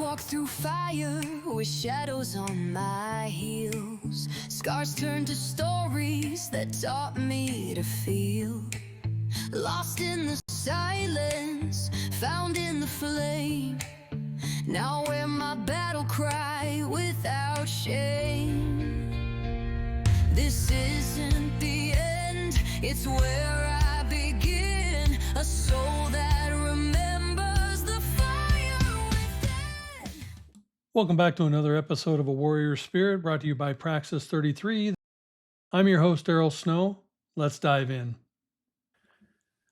walk through fire with shadows on my heels. Scars turn to stories that taught me to feel. Lost in the silence, found in the flame. Now wear my battle cry without shame. This isn't the end, it's where I begin. A soul that remembers the fire within. Welcome back to another episode of A Warrior Spirit, brought to you by Praxis 33. I'm your host, Errol Snow. Let's dive in.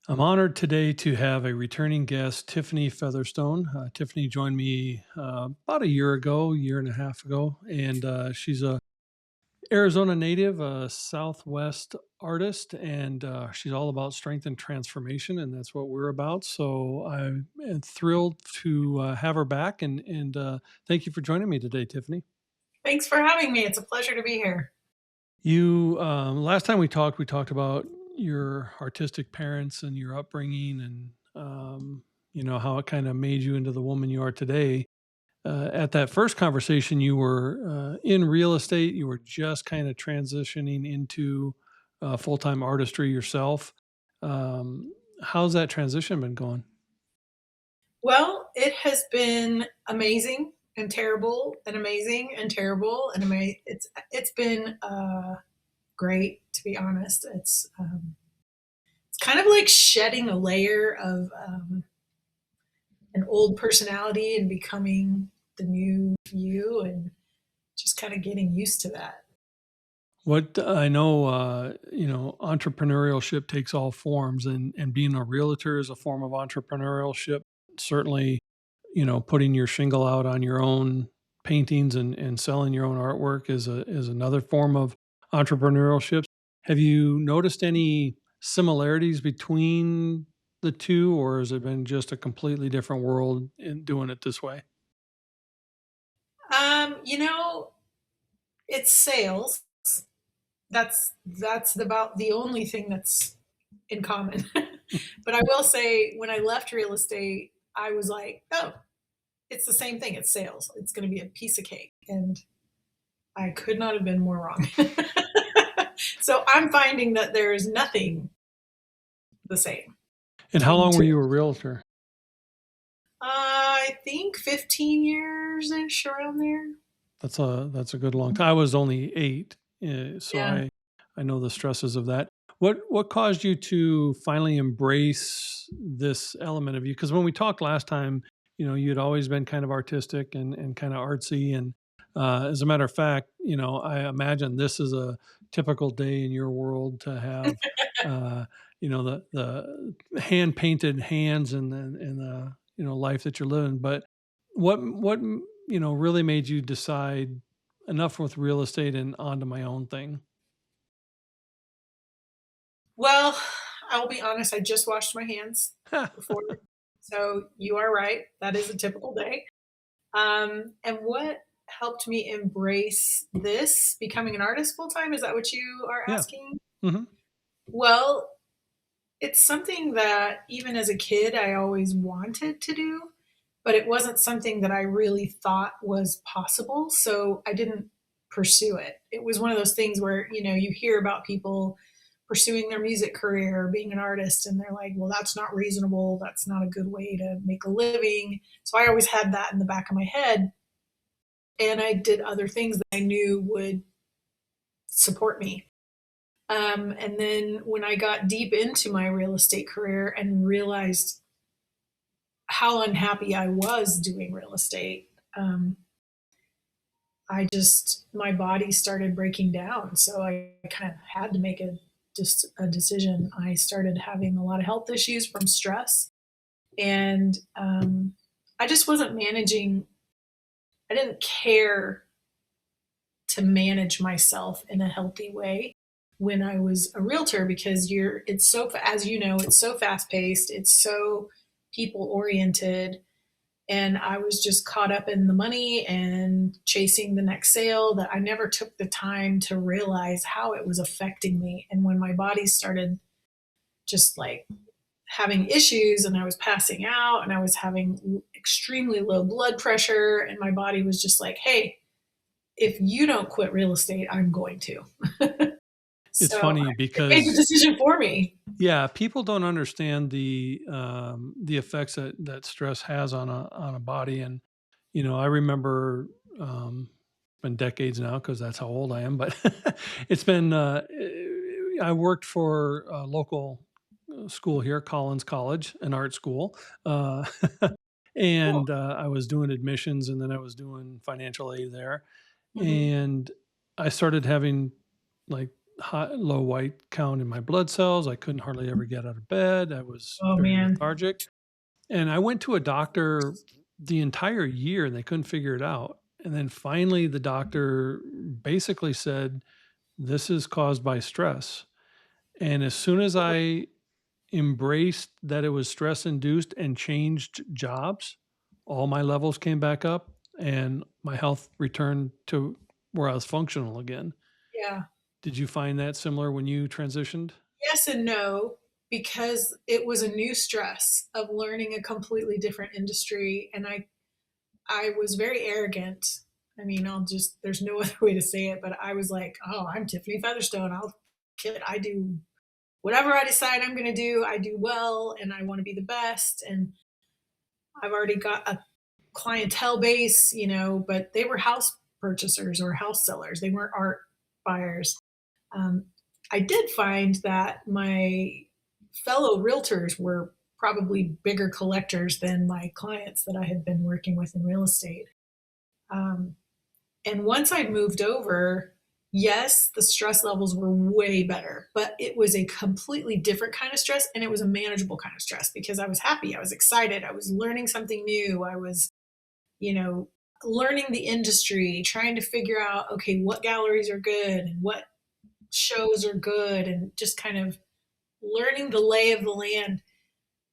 I'm honored today to have a returning guest, Tiffany Featherstone. Tiffany joined me about a year and a half ago, and she's a Arizona native, a Southwest artist, and she's all about strength and transformation, and that's what we're about. So I'm thrilled to have her back, and thank you for joining me today, Tiffany. Thanks for having me. It's a pleasure to be here. You last time we talked about your artistic parents and your upbringing, and how it kind of made you into the woman you are today. At that first conversation, you were in real estate. You were just kind of transitioning into full-time artistry yourself. How's that transition been going? Well, it has been amazing and terrible and amazing and terrible and it's been great, to be honest. It's kind of like shedding a layer of an old personality and becoming the new you, and just kind of getting used to that. What I know, entrepreneurship takes all forms, and being a realtor is a form of entrepreneurship. Certainly, putting your shingle out on your own paintings and selling your own artwork is another form of entrepreneurship. Have you noticed any similarities between the two, or has it been just a completely different world in doing it this way? You know, it's sales. That's about the only thing that's in common. But I will say, when I left real estate, I was like, oh, it's the same thing. It's sales. It's going to be a piece of cake. And I could not have been more wrong. So I'm finding that there is nothing the same. And how long were you a realtor? I think 15 years-ish, around there. That's a good long time. I was only 8, so Yeah. I know the stresses of that. What caused you to finally embrace this element of you? Because when we talked last time, you'd always been kind of artistic and kind of artsy. And as a matter of fact, I imagine this is a typical day in your world to have, the hand painted hands and the life that you're living. But what really made you decide enough with real estate and onto my own thing? Well, I will be honest, I just washed my hands before. So you are right. That is a typical day. And what helped me embrace this, becoming an artist full time? Is that what you are Yeah. asking? Hmm. Well, it's something that even as a kid, I always wanted to do, but it wasn't something that I really thought was possible. So I didn't pursue it. It was one of those things where, you hear about people pursuing their music career, being an artist, and they're like, well, that's not reasonable. That's not a good way to make a living. So I always had that in the back of my head. And I did other things that I knew would support me. And then when I got deep into my real estate career and realized how unhappy I was doing real estate, my body started breaking down. So I kind of had to make just a decision. I started having a lot of health issues from stress, and I just wasn't managing. I didn't care to manage myself in a healthy way when I was a realtor, because it's so, as you know, it's so fast paced, it's so people oriented. And I was just caught up in the money and chasing the next sale that I never took the time to realize how it was affecting me. And when my body started just like having issues, and I was passing out, and I was having extremely low blood pressure, and my body was just like, hey, if you don't quit real estate, I'm going to. It's So funny it made the because decision for me. yeah, people don't understand the effects that stress has on a body. And I remember it's been decades now because that's how old I am. But it's been I worked for a local school here, Collins College, an art school, uh, Cool. and I was doing admissions, and then I was doing financial aid there, Hmm. and I started having like low white count in my blood cells. I couldn't hardly ever get out of bed. I was Oh very man. lethargic. And I went to a doctor the entire year and they couldn't figure it out. And then finally, the doctor basically said, "This is caused by stress." And as soon as I embraced that it was stress induced and changed jobs, all my levels came back up and my health returned to where I was functional again. Yeah. Did you find that similar when you transitioned? Yes and no, because it was a new stress of learning a completely different industry, and I was very arrogant. I mean, there's no other way to say it, but I was like, oh, I'm Tiffany Featherstone. I'll kill it. I do whatever I decide I'm going to do. I do well, and I want to be the best. And I've already got a clientele base, but they were house purchasers or house sellers. They weren't art buyers. Um, I did find that my fellow realtors were probably bigger collectors than my clients that I had been working with in real estate. Um, and once I moved over, yes, the stress levels were way better, but it was a completely different kind of stress, and it was a manageable kind of stress because I was happy, I was excited, I was learning something new, I was, you know, learning the industry, trying to figure out, okay, what galleries are good and what shows are good, and just kind of learning the lay of the land,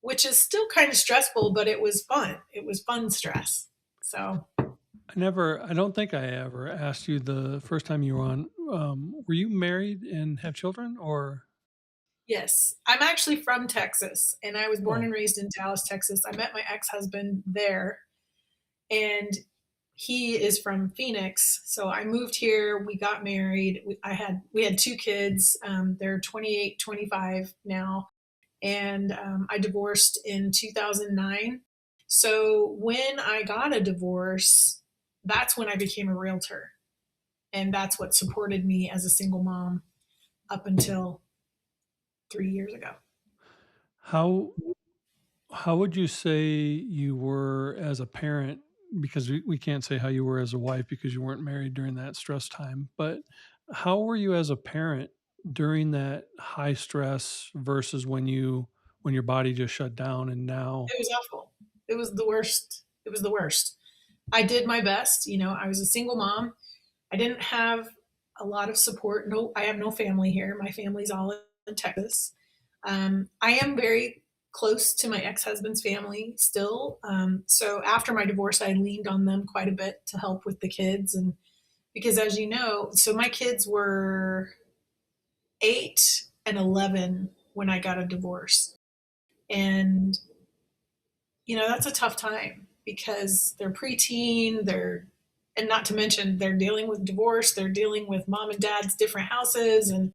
which is still kind of stressful, but it was fun. It was fun stress. So, I don't think I ever asked you the first time you were on. Were you married and have children or? yes, I'm actually from Texas, and I was born Oh, and raised in Dallas, Texas. I met my ex husband there, and he is from Phoenix. So I moved here. We got married. We had two kids. They're 28, 25 now, and I divorced in 2009. So when I got a divorce, that's when I became a realtor, and that's what supported me as a single mom up until 3 years ago. how how would you say you were as a parent? Because we can't say how you were as a wife because you weren't married during that stress time. But how were you as a parent during that high stress versus when your body just shut down and now? It was awful. It was the worst. It was the worst. I did my best. I was a single mom. I didn't have a lot of support. No, I have no family here. My family's all in Texas. I am very close to my ex husband's family still. So after my divorce, I leaned on them quite a bit to help with the kids. And because, as you know, so my kids were 8 and 11 when I got a divorce. And that's a tough time because they're preteen, and not to mention they're dealing with divorce, they're dealing with mom and dad's different houses. And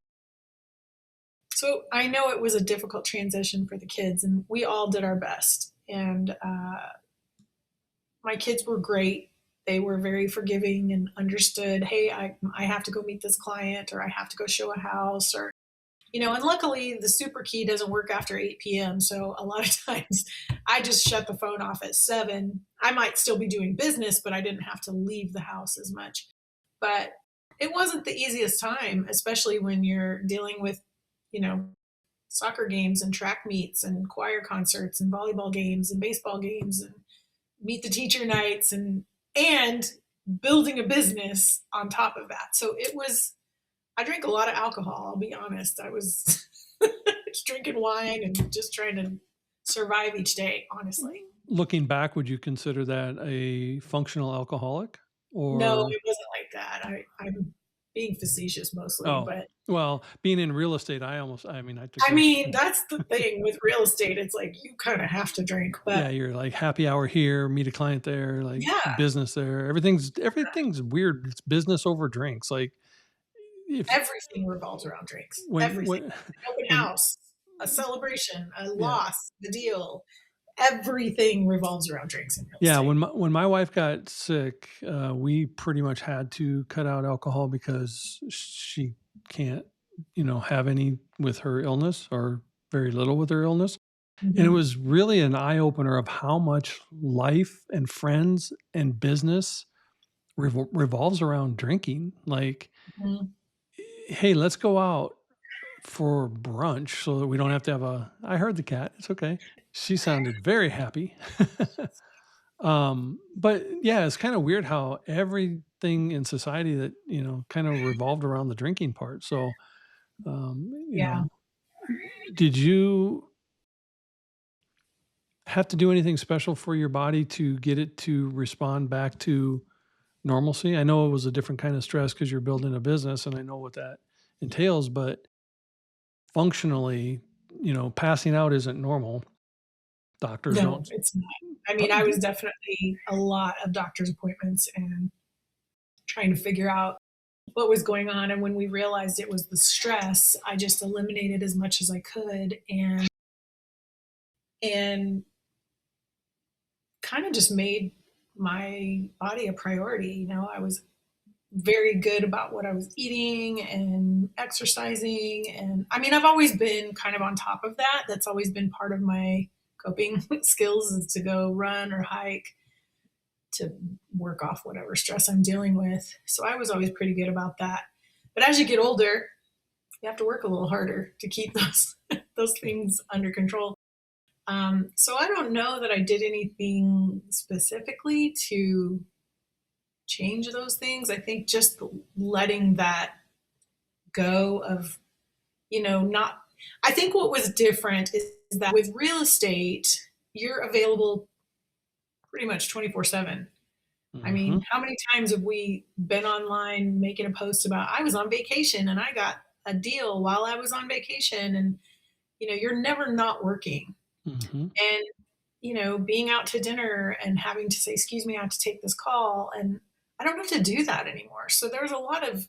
so I know it was a difficult transition for the kids, and we all did our best. And my kids were great. They were very forgiving and understood, hey, I have to go meet this client, or I have to go show a house, or and luckily the super key doesn't work after 8 p.m. So a lot of times I just shut the phone off at 7. I might still be doing business, but I didn't have to leave the house as much. But it wasn't the easiest time, especially when you're dealing with, you know, soccer games and track meets and choir concerts and volleyball games and baseball games and meet the teacher nights and building a business on top of that. So I drank a lot of alcohol, I'll be honest. I was drinking wine and just trying to survive each day, honestly. Looking back, would you consider that a functional alcoholic No, or? it wasn't like that. I being facetious mostly, Oh, but well, being in real estate, I took I a mean, that's the thing with real estate. It's like you kind of have to drink, yeah, but you're like happy hour here, meet a client there, like yeah, business there. Everything's weird. It's business over drinks. Like if everything revolves around drinks. when Everything. when An open when house, a celebration, a yeah. loss, the deal. Everything revolves around drinks in real Yeah, estate. when my wife got sick, we pretty much had to cut out alcohol because she can't, have any with her illness or very little with her illness. And it Mhm, was really an eye opener of how much life and friends and business revolves around drinking. Like, mhm. hey, let's go out for brunch so that we don't have to have I heard the cat. It's okay. She sounded very happy. But yeah, it's kind of weird how everything in society that, kind of revolved around the drinking part. So, you Yeah. know, did you have to do anything special for your body to get it to respond back to normalcy? I know it was a different kind of stress because you're building a business and I know what that entails, but functionally, passing out isn't normal. Doctors No, don't. it's not. I mean, But I was definitely a lot of doctor's appointments and trying to figure out what was going on. And when we realized it was the stress, I just eliminated as much as I could and kind of just made my body a priority. I was very good about what I was eating and exercising. And I mean, I've always been kind of on top of that. That's always been part of my coping skills is to go run or hike to work off whatever stress I'm dealing with. So I was always pretty good about that. But as you get older, you have to work a little harder to keep those those things under control. So I don't know that I did anything specifically to change those things. I think just letting that go of, not, I think what was different is that with real estate, you're available pretty much 24/7. I mhm, mean, how many times have we been online making a post about I was on vacation and I got a deal while I was on vacation? And, you're never not working. mhm. And, being out to dinner and having to say, excuse me, I have to take this call. And I don't have to do that anymore. So there's a lot of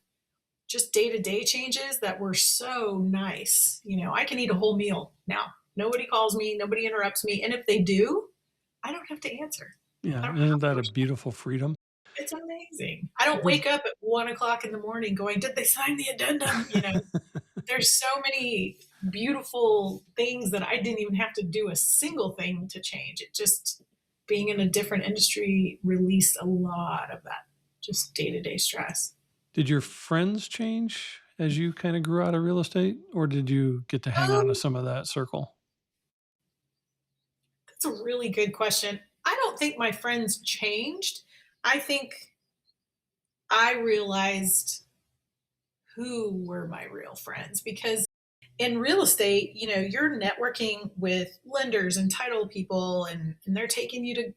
just day to day changes that were so nice. I can eat a whole meal now. Nobody calls me, nobody interrupts me. And if they do, I don't have to answer. I Yeah, don't have isn't to that a respond. beautiful freedom? It's amazing. I don't Did wake up at 1 o'clock in the morning going, did they sign the addendum? There's so many beautiful things that I didn't even have to do a single thing to change. It just being in a different industry released a lot of that just day to day stress. Did your friends change as you kinda grew out of real estate, or did you get to hang on to Um, some of that circle? that's a really good question. I don't think my friends changed. I think I realized who were my real friends because in real estate, you're networking with lenders and title people, and they're taking you to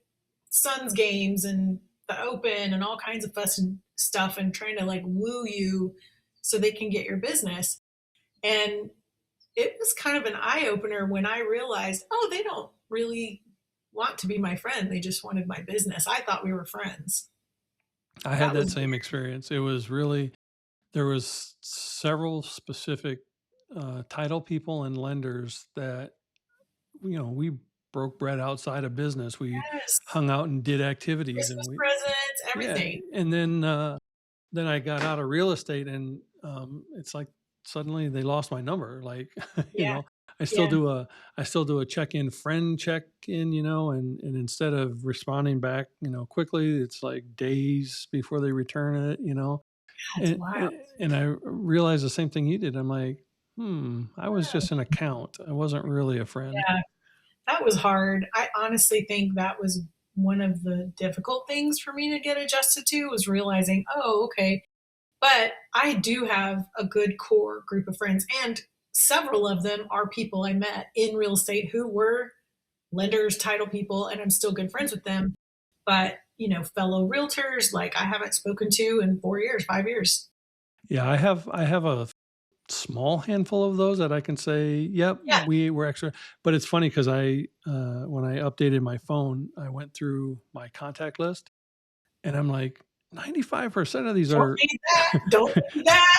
Suns games and the Open and all kinds of fuss and stuff and trying to like woo you so they can get your business. And it was kind of an eye opener when I realized, oh, they don't really want to be my friend. They just wanted my business. I thought we were friends. I had That that was same weird. experience. It was really there was several specific, title people and lenders that, we broke bread outside of business. We Yes. hung out and did activities, and Christmas presents, yeah, everything. and then I got out of real estate and, it's like suddenly they lost my number, like, you Yeah. know, I still Yeah. do a I still do a check-in friend check-in, and instead of responding back, quickly, it's like days before they return it, That's and wild. and and I realized the same thing you did. I'm like, I was just an account. I wasn't really a friend." Yeah. That was hard. I honestly think that was one of the difficult things for me to get adjusted to was realizing, oh, okay. But I do have a good core group of friends, and several of them are people I met in real estate who were lenders, title people, and I'm still good friends with them. But, fellow realtors, like I haven't spoken to in 4 years, 5 years. Yeah, I have a small handful of those that I can say, yep, Yeah, we were extra. But it's funny because when I updated my phone, I went through my contact list and I'm like, 95% of these don't are need that. Don't need that.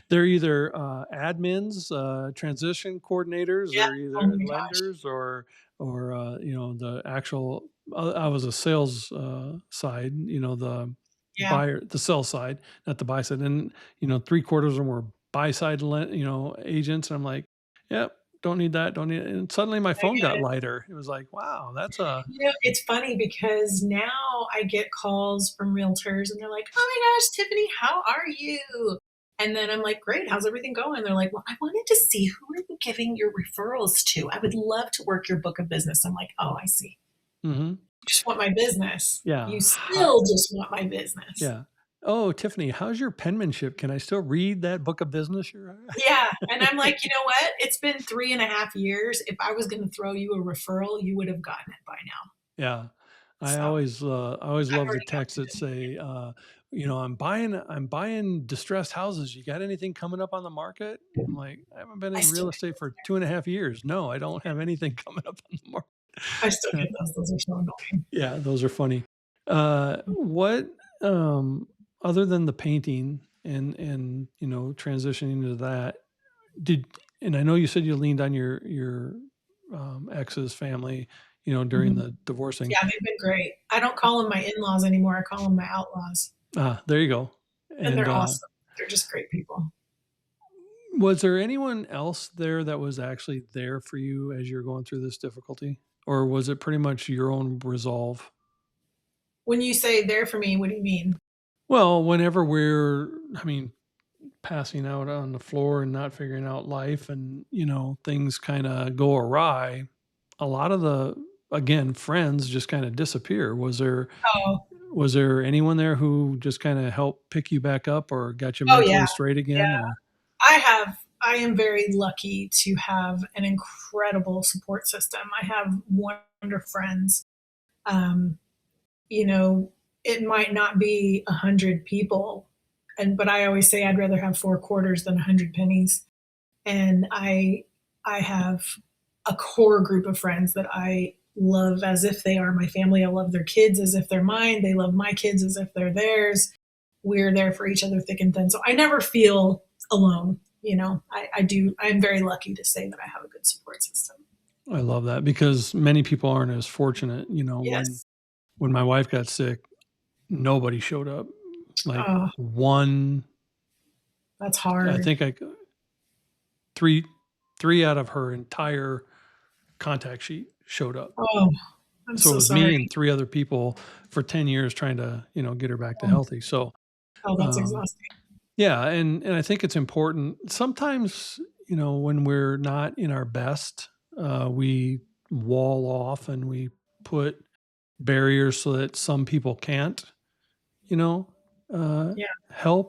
they're either admins, transition coordinators, Yeah. they're Oh either my gosh. lenders or the actual. I was a sales side, the Yeah. buyer, the sell side, not the buy side, and three quarters of them were buy side, agents, and I'm like, yep, don't need that, don't need it. And suddenly my I phone get got it. lighter. It was like, wow, that's a. It's funny because now I get calls from realtors and they're like, "Oh my gosh, Tiffany, how are you?" And then I'm like, "Great, how's everything going?" They're like, "Well, I wanted to see who are you giving your referrals to? I would love to work your book of business." I'm like, "Oh, I see. Mhm. You just want my business. Yeah. You still just want my business." Yeah. Oh, Tiffany, how's your penmanship? Can I still read that book of business you're Yeah, and I'm like, "You know what? It's been 3.5 years. If I was gonna throw you a referral, you would have gotten it by now." Yeah. So, I always I've love the already got texts that say, I'm buying distressed houses. You got anything coming up on the market? I'm like, I haven't been I in still real get estate for 2.5 years. No, I don't have anything coming up on the I still market. get those. Those are so annoying. Yeah, those are funny. What um other than the painting and transitioning into that, did and I know you said you leaned on your ex's family, during Mhm. the divorcing. Yeah, they've been great. I don't call them my in-laws anymore, I call them my outlaws, Ah, there you go. and And they're awesome. They're just great people. was there anyone else there that was actually there for you as you're going through this difficulty? Or was it pretty much your own resolve? When you say "there for me," what do you mean? Well, whenever I mean, passing out on the floor and not figuring out life and, things kind of go awry, a lot of again, friends just kind of disappear. Oh, Was there anyone there who just kind of helped pick you back up or got you oh, yeah, mentally straight again yeah. or? I am very lucky to have an incredible support system. I have wonderful friends. Um, you know, it might not be 100 people, but I always say I'd rather have 4 quarters than 100 pennies. And I have a core group of friends that I love as if they are my family. I love their kids as if they're mine. They love my kids as if they're theirs. We're there for each other thick and thin. So I never feel alone. I do. I'm very lucky to say that I have a good support system. I love that because many people aren't as fortunate, Yes. when my wife got sick, nobody showed up. Like Oh, one, that's I hard. think I three three out of her entire contact sheet showed up. Oh, I'm So it so was sorry. me and three other people for 10 years trying to, get her back to Oh, healthy. So, oh, that's um, exhausting. yeah, and I think it's important. Sometimes, when we're not in our best, we wall off and we put barriers so that some people can't, you know, uh, Yeah. help.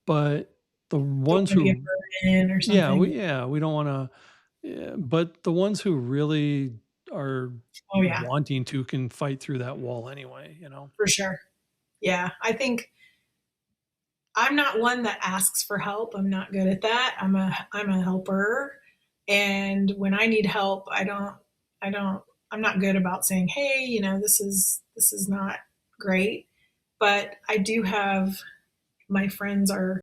But the Don't ones want to be a who, burden or something. yeah, we don't want to. Yeah, but the ones who really are Oh, yeah, wanting to can fight through that wall anyway. for sure. Yeah. I think I'm not one that asks for help. I'm not good at that. I'm a helper. And when I need help, I don't I'm not good about saying, "Hey, this is not great." But I do have my friends are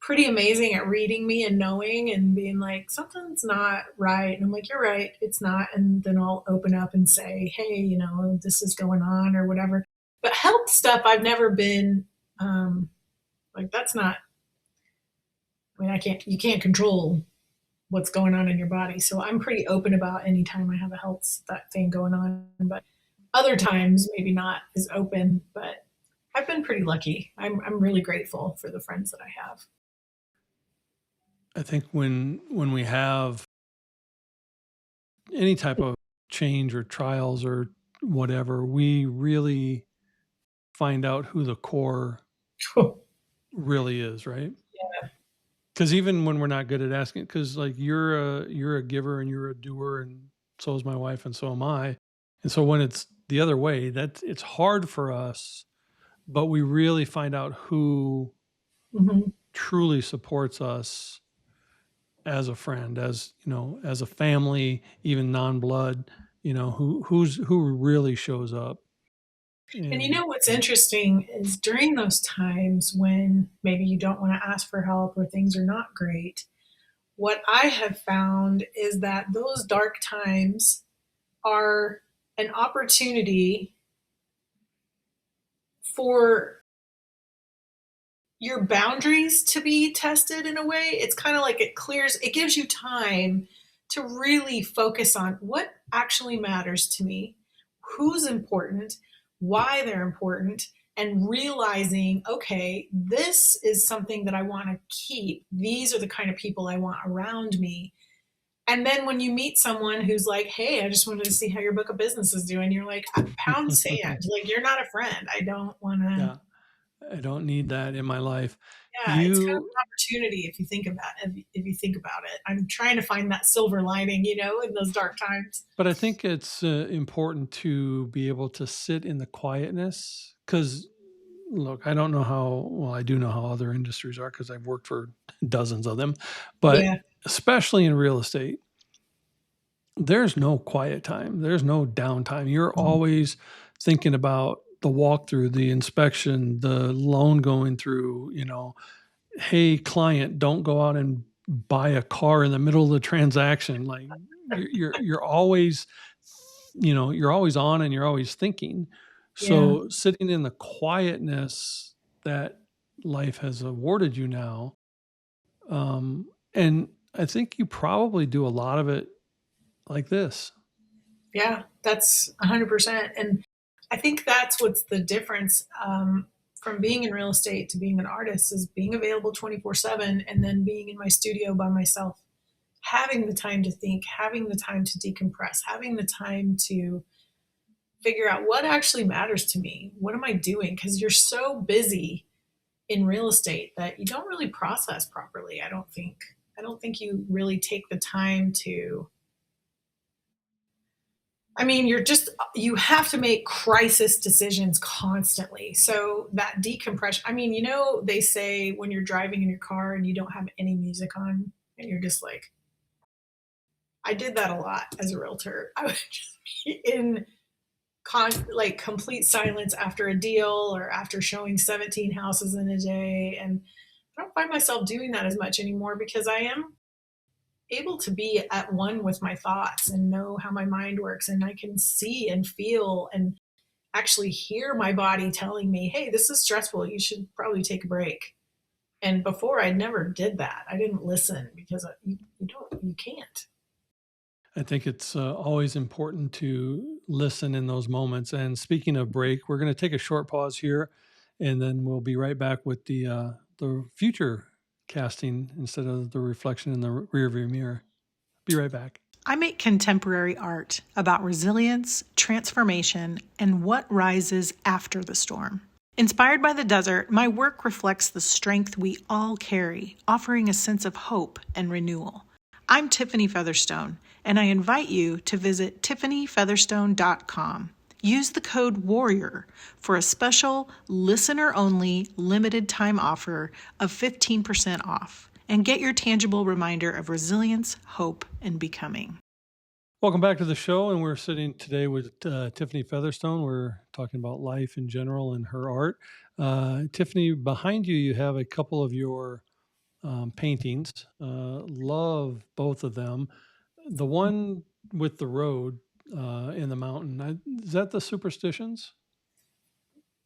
pretty amazing at reading me and knowing and being like, "Something's not right." And I'm like, "You're right. It's not." And then I'll open up and say, "Hey, this is going on," or whatever. But help stuff I've never been like that's not I mean, you can't control what's going on in your body. So I'm pretty open about any time I have a health that thing going on. But other times, maybe not as open. But I've been pretty lucky. I'm really grateful for the friends that I have. I think when we have any type of change or trials or whatever, we really find out who the core really is, right? Because even when we're not good at asking, because like you're a giver and you're a doer, and so is my wife, and so am I. And so when it's the other way, that it's hard for us, but we really find out who Hmm. truly supports us as a friend, as as a family, even non-blood, who really shows up. And you And know what's interesting is during those times when maybe you don't want to ask for help or things are not great, what I have found is that those dark times are an opportunity for your boundaries to be tested in a way. It's kind of like it gives you time to really focus on what actually matters to me, who's important, why they're important, and realizing, okay, this is something that I want to keep. These are the kind of people I want around me. And then when you meet someone who's like, hey, I just wanted to see how your book of business is doing, you're like, pound sand. Like, you're not a friend. I don't want to. yeah, I don't need that in my life. Yeah, it's kind of You an opportunity if you think about it. If you think about it, I'm trying to find that silver lining, in those dark times. But I think it's important to be able to sit in the quietness, because look, I don't know how well, I do know how other industries are because I've worked for dozens of them, but Yeah, especially in real estate, there's no quiet time. There's no downtime. You're always thinking about the walkthrough, the inspection, the loan going through, hey, client, don't go out and buy a car in the middle of the transaction. Like you're always, you're always on and you're always thinking. yeah, So sitting in the quietness that life has awarded you now, and I think you probably do a lot of it like this. yeah. That's 100%. And I think that's what's the difference from being in real estate to being an artist is being available 24/7, and then being in my studio by myself, having the time to think, having the time to decompress, having the time to figure out what actually matters to me. What am I doing? Because you're so busy in real estate that you don't really process properly. I don't think you really take the time to. I mean, you have to make crisis decisions constantly. So that decompression, I mean, they say when you're driving in your car and you don't have any music on and you're just like, I did that a lot as a realtor. I would just be in like complete silence after a deal or after showing 17 houses in a day. And I don't find myself doing that as much anymore because I am able to be at one with my thoughts and know how my mind works. And I can see and feel and actually hear my body telling me, hey, this is stressful. You should probably take a break. And before I never did that. I didn't listen because you can't. I think it's always important to listen in those moments. And speaking of break, we're going to take a short pause here, and then we'll be right back with the future casting instead of the reflection in the rearview mirror. Be right back. I make contemporary art about resilience, transformation, and what rises after the storm. Inspired by the desert, my work reflects the strength we all carry, offering a sense of hope and renewal. I'm Tiffany Featherstone, and I invite you to visit tiffanyfeatherstone.com. Use the code WARRIOR for a special listener-only limited time offer of 15% off, and get your tangible reminder of resilience, hope, and becoming. Welcome back to the show, and we're sitting today with Tiffany Featherstone. We're talking about life in general and her art. Tiffany, behind you, you have a couple of your paintings. Love both of them. The one with the road in the mountain, is that the Superstitions?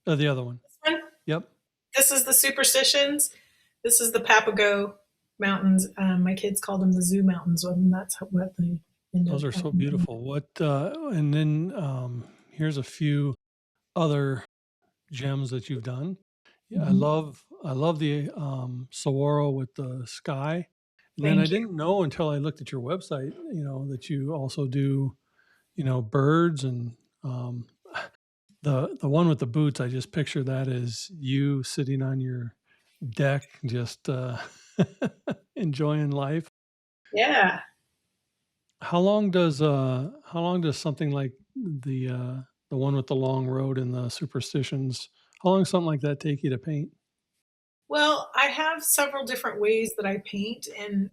The other one. Yep. This is the Superstitions. This is the Papago Mountains. My kids called them the Zoo Mountains, and that's what they end up Those are so calling them. beautiful. And then here's a few other gems that you've done. Yeah, Mhm. I love the saguaro with the sky. And then I Thank you. didn't know until I looked at your website, that you also do, birds and um, the one with the boots. I just picture that as you sitting on your deck, just enjoying life. Yeah. How long does something like the one with the long road and the superstitions, how long does something like that take you to paint? Well, I have several different ways that I paint, and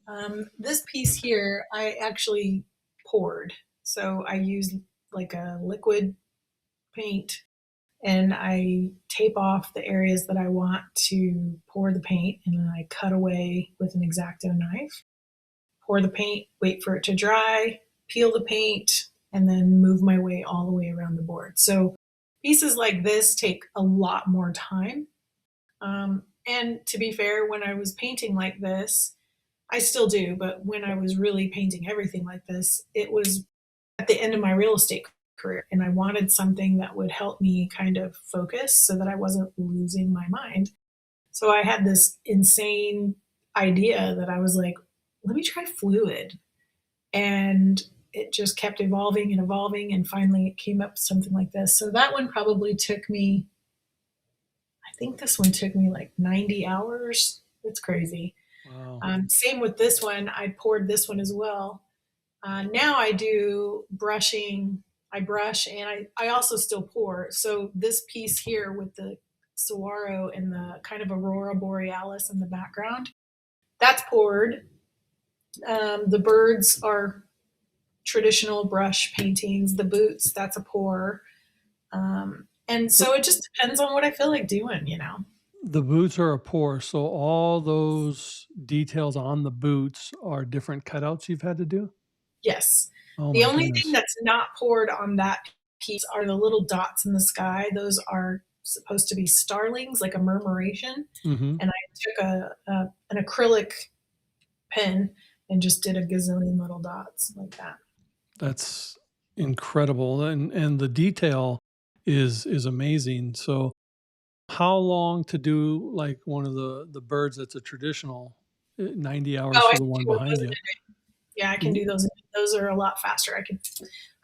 this piece here I actually poured. So I use like a liquid paint, and I tape off the areas that I want to pour the paint, and then I cut away with an X-Acto knife, pour the paint, wait for it to dry, peel the paint, and then move my way all the way around the board. So pieces like this take a lot more time. And to be fair, when I was painting like this, I still do, but when I was really painting everything like this, it was at the end of my real estate career. And I wanted something that would help me kind of focus so that I wasn't losing my mind. So I had this insane idea that I was like, let me try fluid. And it just kept evolving and evolving. And finally, it came up with something like this. So that one probably took me, I think this one took me like 90 hours. It's crazy. Wow. Same with this one. I poured this one as well. Now I do brushing. I brush and I also still pour. So this piece here with the saguaro and the kind of aurora borealis in the background, that's poured. The birds are traditional brush paintings. The boots, that's a pour. And so it just depends on what I feel like doing, you know. The boots are a pour, so all those details on the boots are different cutouts you've had to do? Yes. Oh The my only thing goodness. that's not poured on that piece are the little dots in the sky. Those are supposed to be starlings, like a murmuration. Mhm. And I took an acrylic pen and just did a gazillion little dots like that. That's incredible, and the detail is amazing. So, how long to do, like, one of the birds that's a traditional, 90 hours Oh, I for can the one do those behind in a you? day. Yeah, I can W do those. Those are a lot faster.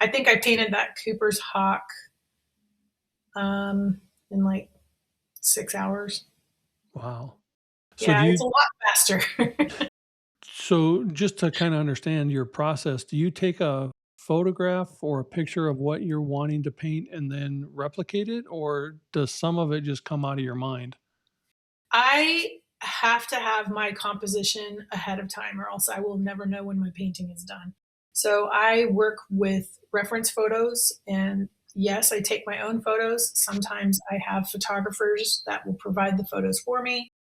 I think I painted that Cooper's hawk in like 6 hours. Wow. So Yeah, do it's a you lot faster. so just to kinda understand your process, do you take a photograph or a picture of what you're wanting to paint and then replicate it, or does some of it just come out of your mind? I have to have my composition ahead of time, or else I will never know when my painting is done. So I work with reference photos, and yes, I take my own photos. Sometimes I have photographers that will provide the photos for me.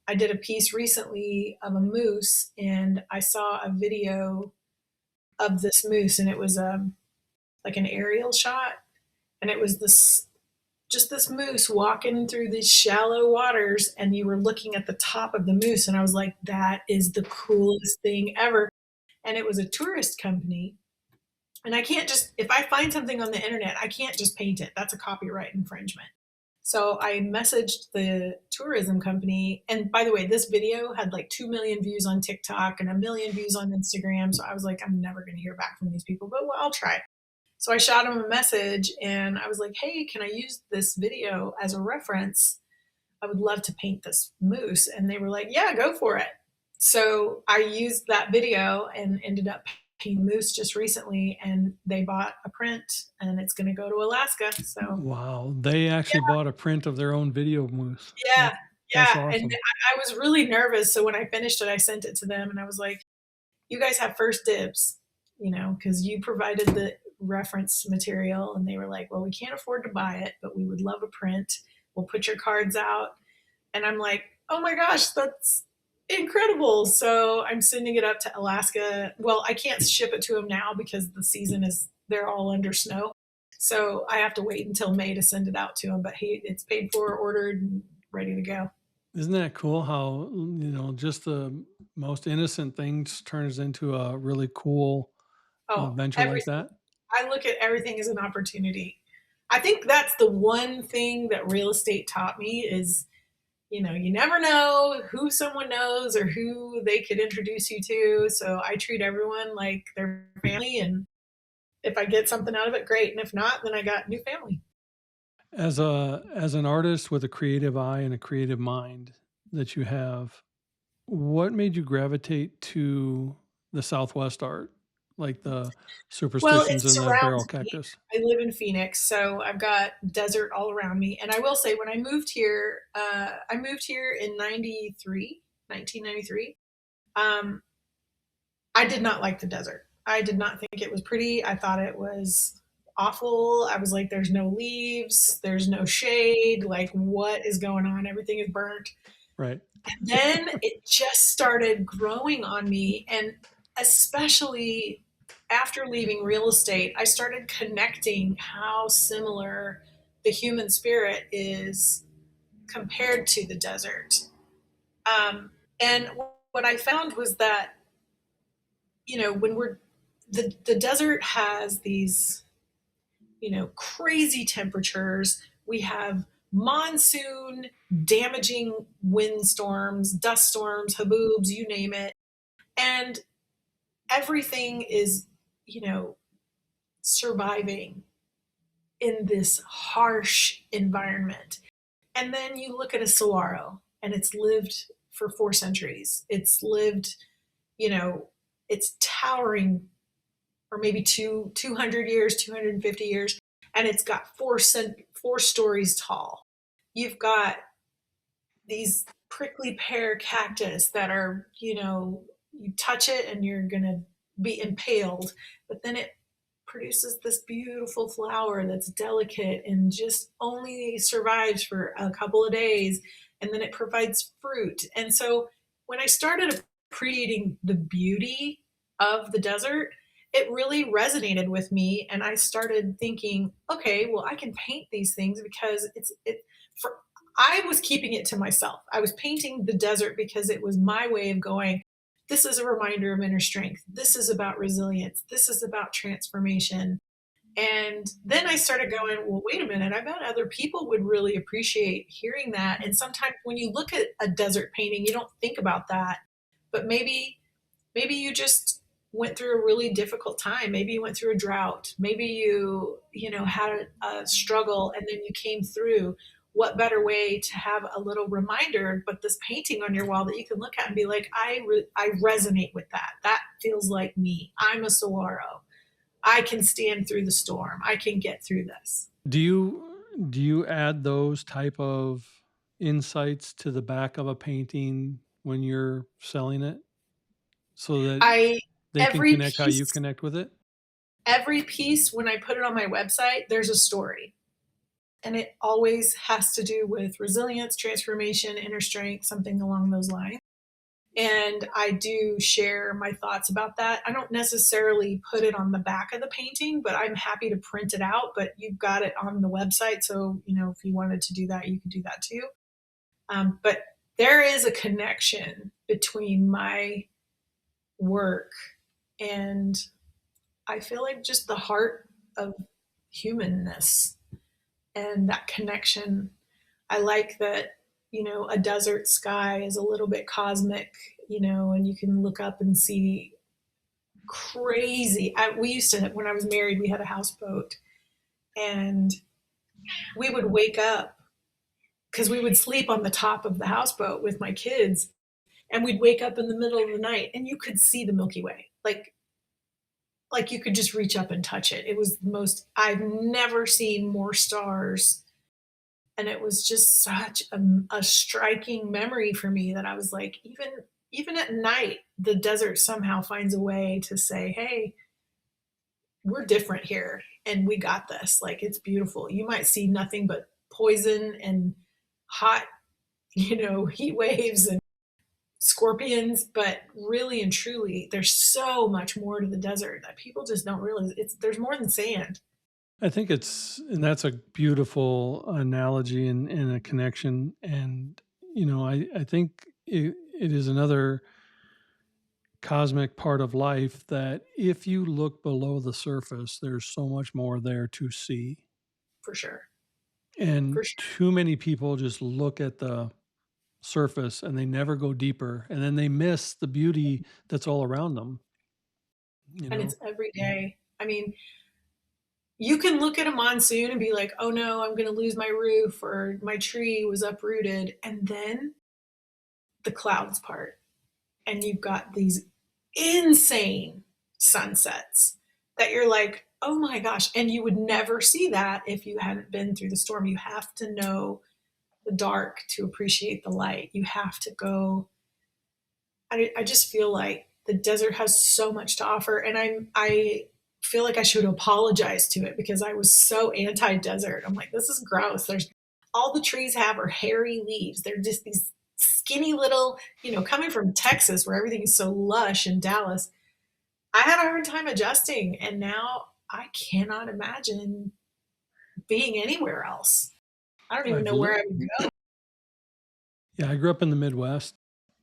I did a piece recently of a moose, and I saw a video of this moose, and it was like an aerial shot, and it was this just this moose walking through these shallow waters, and you were looking at the top of the moose, and I was like, that is the coolest thing ever. And it was a tourist company, and I can't just, if I find something on the internet, I can't just paint it. That's a copyright infringement. So I messaged the tourism company, and by the way, this video had like 2 million views on TikTok and a million views on Instagram. So I was like, I'm never going to hear back from these people, but well, I'll try. So I shot him a message and I was like, hey, can I use this video as a reference? I would love to paint this moose. And they were like, yeah, go for it. So I used that video and ended up painting moose just recently. And they bought a print and it's going to go to Alaska. So Wow, they actually bought a print of their own video moose. yeah, That's yeah. And awesome. I was really nervous. So when I finished it, I sent it to them and I was like, you guys have first dibs, you know, because you provided the reference material. And they were like, well, we can't afford to buy it, but we would love a print. We'll put your cards out. And I'm like, oh my gosh, that's incredible. So I'm sending it up to Alaska. Well, I can't ship it to them now because the season is, they're all under snow. So I have to wait until May to send it out to him. But it's paid for, ordered, and ready to go. Isn't that cool how, just the most innocent things turns into a really cool Oh, venture like everything. that? I look at everything as an opportunity. I think that's the one thing that real estate taught me is, you know, you never know who someone knows or who they could introduce you to. So I treat everyone like their family. And if I get something out of it, great. And if not, then I got new family. As an artist with a creative eye and a creative mind that you have, what made you gravitate to the Southwest art? like the Well, superstitions it in the barrel surrounds me. cactus? I live in Phoenix, so I've got desert all around me. And I will say, when I moved here in 1993. I did not like the desert. I did not think it was pretty. I thought it was awful. I was like, there's no leaves, there's no shade. Like, what is going on? Everything is burnt. Right. And then it just started growing on me. And especially after leaving real estate, I started connecting how similar the human spirit is compared to the desert. And what I found was that, when the desert has these, crazy temperatures. We have monsoon damaging windstorms, dust storms, haboobs, you name it. And everything is, you know, surviving in this harsh environment. And then you look at a saguaro and it's lived for 4 centuries. It's lived, it's towering, or maybe 200 years, 250 years, and it's got 4 stories tall. You've got these prickly pear cactus that are, you touch it and you're going to be impaled, but then it produces this beautiful flower that's delicate and just only survives for a couple of days, and then it provides fruit. And so when I started appreciating the beauty of the desert, it really resonated with me, and I started thinking, okay, well, I can paint these things because for I was keeping it to myself. I was painting the desert because it was my way of going, this is a reminder of inner strength. This is about resilience. This is about transformation. And then I started going, well, wait a minute. I bet other people would really appreciate hearing that. And sometimes when you look at a desert painting, you don't think about that. But maybe you just went through a really difficult time. Maybe you went through a drought. Maybe you had a struggle and then you came through. What better way to have a little reminder, but this painting on your wall that you can look at and be like, I resonate with that. That feels like me. I'm a saguaro. I can stand through the storm. I can get through this. Do you add those type of insights to the back of a painting when you're selling it so that I they can every connect how you piece connect with it? every piece when I put it on my website, there's a story. And it always has to do with resilience, transformation, inner strength, something along those lines. And I do share my thoughts about that. I don't necessarily put it on the back of the painting, but I'm happy to print it out. But you've got it on the website. So, if you wanted to do that, you could do that too. But there is a connection between my work and, I feel like, just the heart of humanness and that connection. I like that, a desert sky is a little bit cosmic, and you can look up and see crazy. We used to, when I was married, we had a houseboat, and we would wake up because we would sleep on the top of the houseboat with my kids, and we'd wake up in the middle of the night and you could see the Milky Way. Like you could just reach up and touch it. It was the most, I've never seen more stars. And it was just such a striking memory for me that I was like, even at night, the desert somehow finds a way to say, hey, we're different here and we got this. Like, it's beautiful. You might see nothing but poison and hot, heat waves and scorpions, but really and truly, there's so much more to the desert that people just don't realize. There's more than sand. I think and that's a beautiful analogy and a connection. And, I think it is another cosmic part of life that if you look below the surface, there's so much more there to see. For sure. And For sure. too many people just look at the surface and they never go deeper. And then they miss the beauty that's all around them, And it's every day. I mean, you can look at a monsoon and be like, oh no, I'm going to lose my roof or my tree was uprooted. And then the clouds part. And you've got these insane sunsets that you're like, oh my gosh. And you would never see that if you hadn't been through the storm. You have to know the dark to appreciate the light. You have to go. I just feel like the desert has so much to offer. And I feel like I should apologize to it because I was so anti-desert. I'm like, this is gross. There's all the trees have are hairy leaves. They're just these skinny little, coming from Texas where everything is so lush in Dallas. I had a hard time adjusting, and now I cannot imagine being anywhere else. I don't even I've know where I would go. Yeah, I grew up in the Midwest,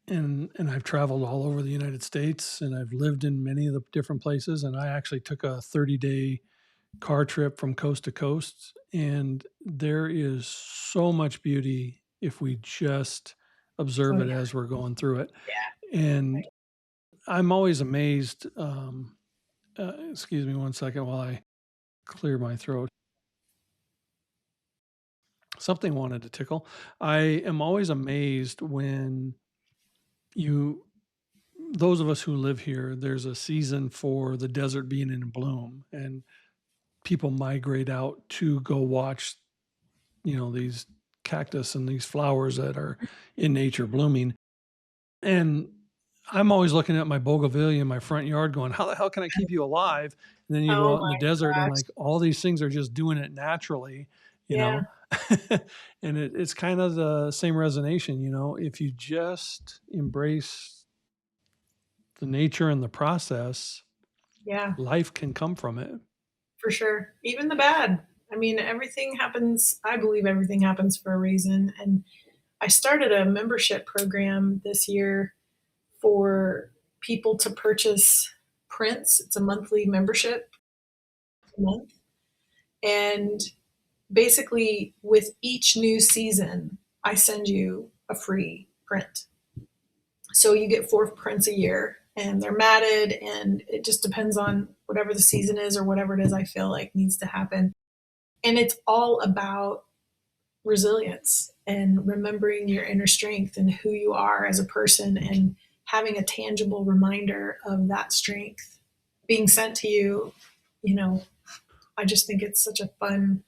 and I've traveled all over the United States, and I've lived in many of the different places. And I actually took a 30-day car trip from coast to coast, and there is so much beauty if we just observe Oh it yeah, as we're going through it. yeah, And I'm always amazed. Excuse me one second while I clear my throat. Something wanted to tickle. I am always amazed when you, those of us who live here, there's a season for the desert being in bloom, and people migrate out to go watch, these cactus and these flowers that are in nature blooming. And I'm always looking at my bougainvillea in my front yard going, how the hell can I keep you alive? And then you go oh out in the my desert and gosh, like all these things are just doing it naturally, you yeah, know? And it's kind of the same resonation, if you just embrace the nature and the process, yeah, life can come from it. for sure. Even the bad. I mean, everything happens. I believe everything happens for a reason. And I started a membership program this year for people to purchase prints. It's a monthly membership a month. And basically, with each new season, I send you a free print. So you get 4 prints a year, and they're matted, and it just depends on whatever the season is or whatever it is I feel like needs to happen. And it's all about resilience and remembering your inner strength and who you are as a person and having a tangible reminder of that strength being sent to you. You know, I just think it's such a fun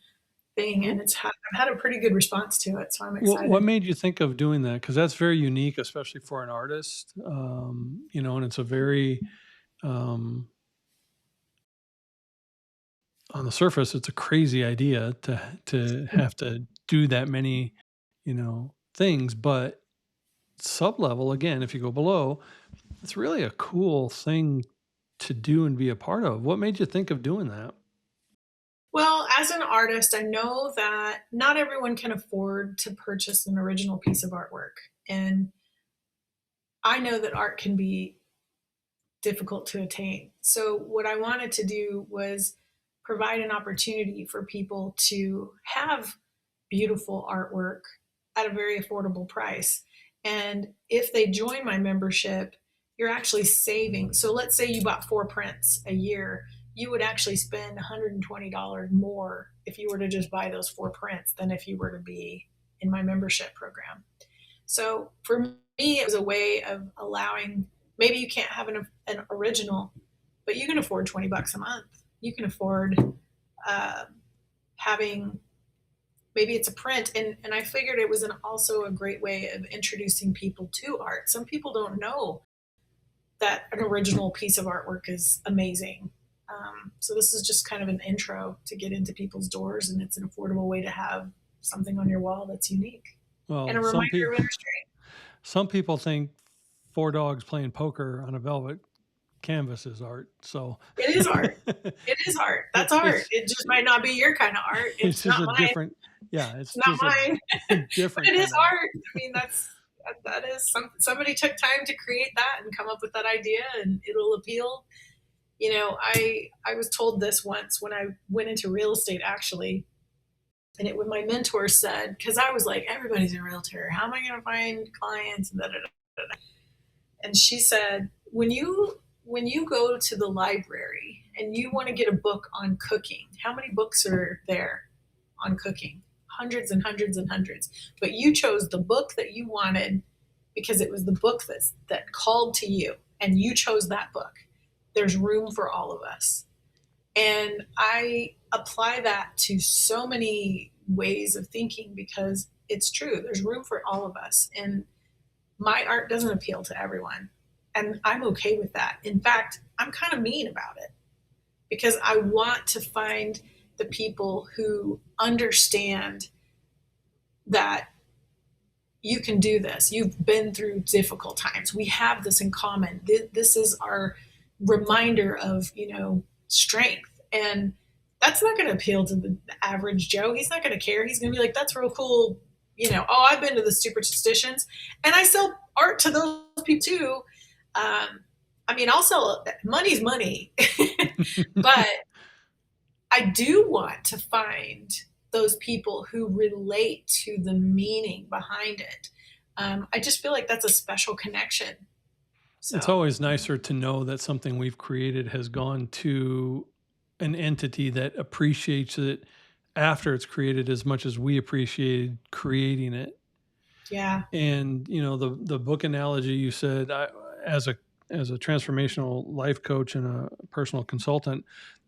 thing, and I've had a pretty good response to it, so I'm excited. What made you think of doing that? Because that's very unique, especially for an artist, and it's a very, um, on the surface, it's a crazy idea to have to do that many, things. But sub level, again, if you go below, it's really a cool thing to do and be a part of. What made you think of doing that? Well, as an artist, I know that not everyone can afford to purchase an original piece of artwork. And I know that art can be difficult to attain. So, what I wanted to do was provide an opportunity for people to have beautiful artwork at a very affordable price. And if they join my membership, you're actually saving. So, let's say you bought 4 prints a year, you would actually spend $120 more if you were to just buy those 4 prints than if you were to be in my membership program. So for me, it was a way of allowing, maybe you can't have an original, but you can afford $20 a month. You can afford uh, having, maybe it's a print. And I figured it was also a great way of introducing people to art. Some people don't know that an original piece of artwork is amazing. So this is just kind of an intro to get into people's doors, and it's an affordable way to have something on your wall that's unique and a Well, reminder of inner strength. some people think four dogs playing poker on a velvet canvas is art. So It is art. It is art. That's art. it's It just might not be your kind of art. it's It's just not a mine. different, yeah, it's It's not just mine. a But different it is kind of. art. I mean, that is somebody took time to create that and come up with that idea, and it'll appeal. I was told this once when I went into real estate, actually, and when my mentor said, because I was like, everybody's a realtor. How am I going to find clients? And da, da, da, da. And she said, when you go to the library and you want to get a book on cooking, how many books are there on cooking? Hundreds and hundreds and hundreds. But you chose the book that you wanted because it was the book that called to you, and you chose that book. there's room for all of us. And I apply that to so many ways of thinking because it's true. There's room for all of us. And my art doesn't appeal to everyone. And I'm okay with that. In fact, I'm kind of mean about it because I want to find the people who understand that you can do this. You've been through difficult times. We have this in common. This is our reminder of, strength. And that's not going to appeal to the average Joe. He's not going to care. He's going to be like, that's real cool. Oh, I've been to the superstitions. And I sell art to those people too. I'll sell, money's money. But I do want to find those people who relate to the meaning behind it. I just feel like that's a special connection. So It's always nicer to know that something we've created has gone to an entity that appreciates it after it's created as much as we appreciated creating it. yeah, And the book analogy you said, as a transformational life coach and a personal consultant,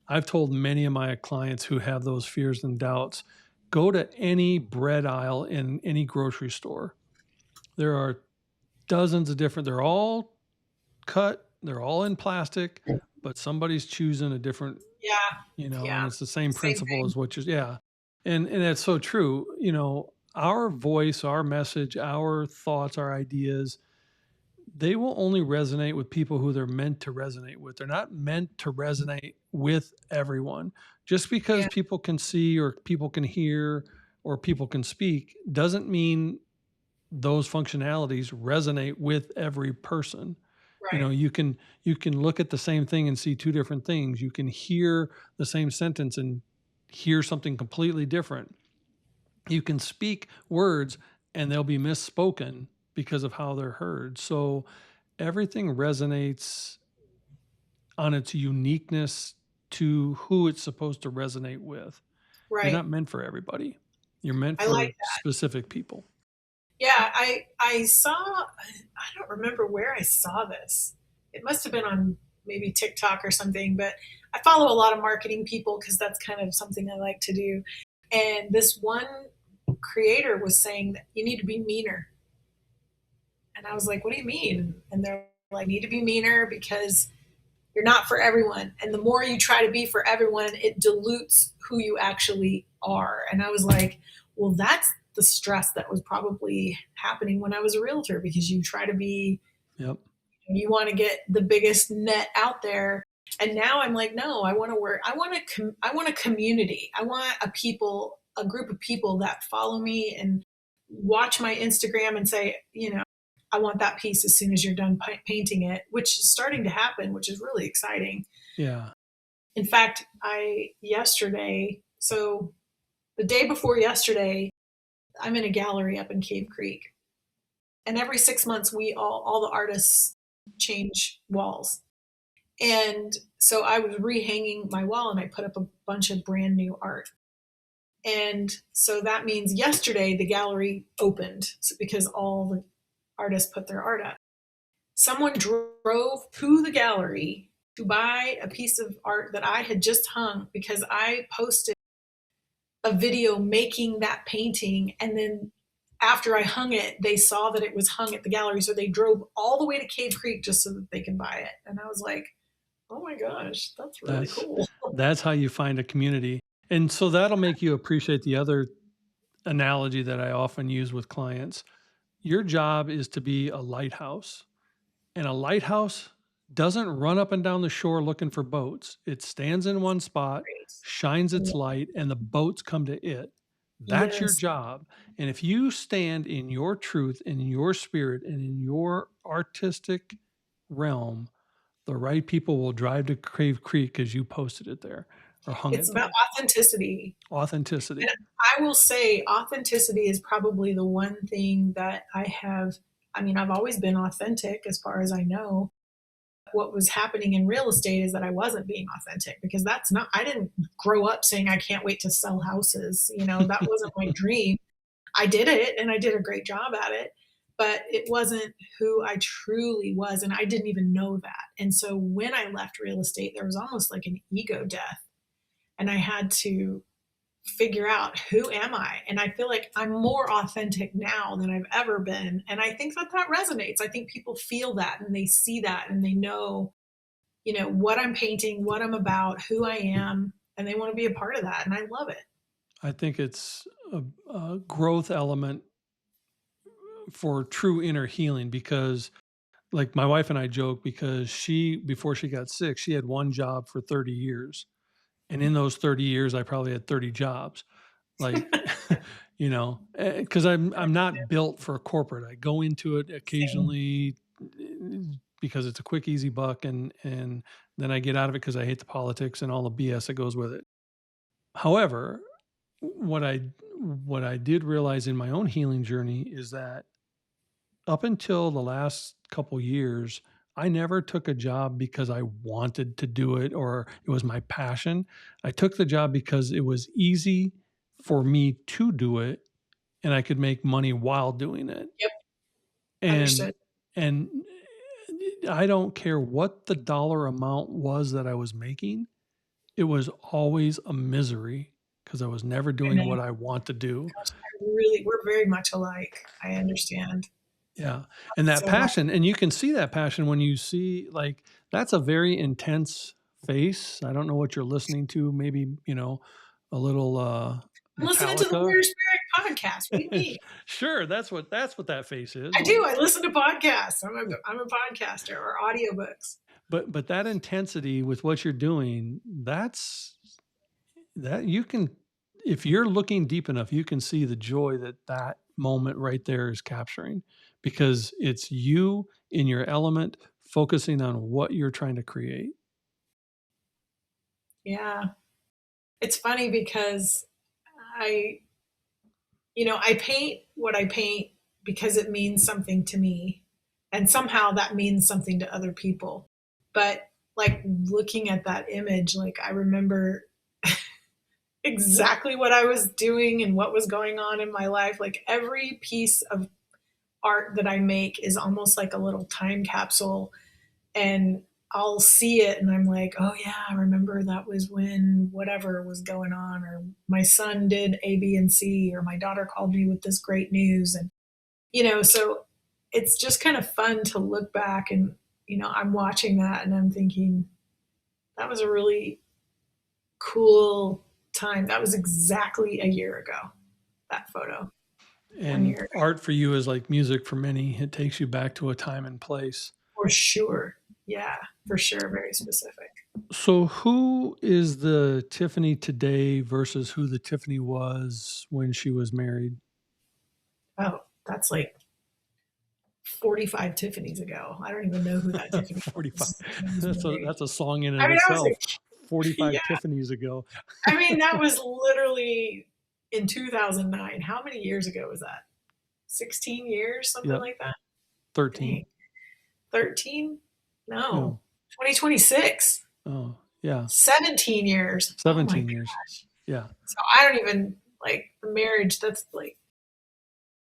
I've told many of my clients who have those fears and doubts, go to any bread aisle in any grocery store. There are dozens of different, they're all cut, they're all in plastic, but somebody's choosing a different, yeah, and it's the same principle thing. as what you're, yeah. And that's so true. Our voice, our message, our thoughts, our ideas, they will only resonate with people who they're meant to resonate with. They're not meant to resonate with everyone. Just because Yeah, people can see or people can hear or people can speak doesn't mean those functionalities resonate with every person. right, You can look at the same thing and see two different things. You can hear the same sentence and hear something completely different. You can speak words and they'll be misspoken because of how they're heard. So everything resonates on its uniqueness to who it's supposed to resonate with. You're right. not meant for everybody. You're meant I like for that. specific people. Yeah, I saw. I don't remember where I saw this. It must have been on maybe TikTok or something. But I follow a lot of marketing people because that's kind of something I like to do. And this one creator was saying that you need to be meaner. And I was like, what do you mean? And they're like, need to be meaner because you're not for everyone. And the more you try to be for everyone, it dilutes who you actually are. And I was like, well, that's the stress that was probably happening when I was a realtor because you try to be, Yep. you want to get the biggest net out there. And now I'm like, no, I want to work. I want a community. I want a group of people that follow me and watch my Instagram and say, I want that piece as soon as you're done painting it, which is starting to happen, which is really exciting. Yeah. In fact, so the day before yesterday, I'm in a gallery up in Cave Creek. And every 6 months, all the artists change walls. And so I was rehanging my wall and I put up a bunch of brand new art. And so that means yesterday the gallery opened because all the artists put their art up. Someone drove to the gallery to buy a piece of art that I had just hung because I posted a video making that painting. And then after I hung it, they saw that it was hung at the gallery. So they drove all the way to Cave Creek just so that they could buy it. And I was like, oh my gosh, that's really cool. That's how you find a community. And so that'll make you appreciate the other analogy that I often use with clients. Your job is to be a lighthouse. And a lighthouse doesn't run up and down the shore looking for boats. It stands in one spot, shines its light, and the boats come to it. That's your Yes. job. And if you stand in your truth, in your spirit, and in your artistic realm, the right people will drive to Cave Creek because you posted it there or hung It's it there. about authenticity. Authenticity. And I will say authenticity is probably the one thing that I've always been authentic as far as I know. What was happening in real estate is that I wasn't being authentic because I didn't grow up saying I can't wait to sell houses. That wasn't my dream. I did it and I did a great job at it. but it wasn't who I truly was. And I didn't even know that. And so when I left real estate, there was almost like an ego death. And I had to figure out, who am I? And I feel like I'm more authentic now than I've ever been. And I think that that resonates. I think people feel that and they see that and they know, what I'm painting, what I'm about, who I am, and they want to be a part of that. And I love it. I think it's a growth element for true inner healing because, like, my wife and I joke because before she got sick, she had one job for 30 years. And in those 30 years, I probably had 30 jobs. Like, because I'm not built for corporate. I go into it Same. occasionally because it's a quick, easy buck, and then I get out of it because I hate the politics and all the BS that goes with it. However, what I what I did realize in my own healing journey is that up until the last couple years, I never took a job because I wanted to do it or it was my passion. I took the job because it was easy for me to do it and I could make money while doing it. Yep. And Understood. and I don't care what the dollar amount was that I was making. It was always a misery because I was never I doing know. what I want to do. Gosh, we're very much alike. I understand Yeah. And that so much. passion, and you can see that passion when you see, like, that's a very intense face. I don't know what you're listening to, maybe, a little I'm listening to the Metallica. Warrior Spirit podcast. What do you mean? Sure, that's what that face is. I do. I listen to podcasts. I'm a podcaster or audiobooks. But that intensity with what you're doing, that you can, if you're looking deep enough, you can see the joy that moment right there is capturing because it's you in your element focusing on what you're trying to create. Yeah. It's funny because I, I paint what I paint because it means something to me. And somehow that means something to other people. But like looking at that image, like I remember exactly what I was doing and what was going on in my life. Like every piece of art that I make is almost like a little time capsule. And I'll see it and I'm like, oh yeah, I remember that was when whatever was going on, or my son did A, B, and C, or my daughter called me with this great news. And, so it's just kind of fun to look back and, I'm watching that and I'm thinking, that was a really cool time. That was exactly a year ago, that photo, 1 year And ago, art for you is like music for many. It takes you back to a time and place. for sure. Yeah, for sure. Very specific. So, who is the Tiffany today versus who the Tiffany was when she was married? Oh, that's like 45 Tiffany's ago. I don't even know who that Tiffany 45. was when I was That's a married. that's a song in I and mean, I was itself. like, 45 yeah. Tiffany's ago. I mean, that was literally in 2009. How many years ago was that? 16 years, something Yep. like that? 13. Dang. 13? No. No. 2026. Oh, yeah. 17 years. Oh my 17 years. gosh. Yeah. So I don't even like the marriage. That's like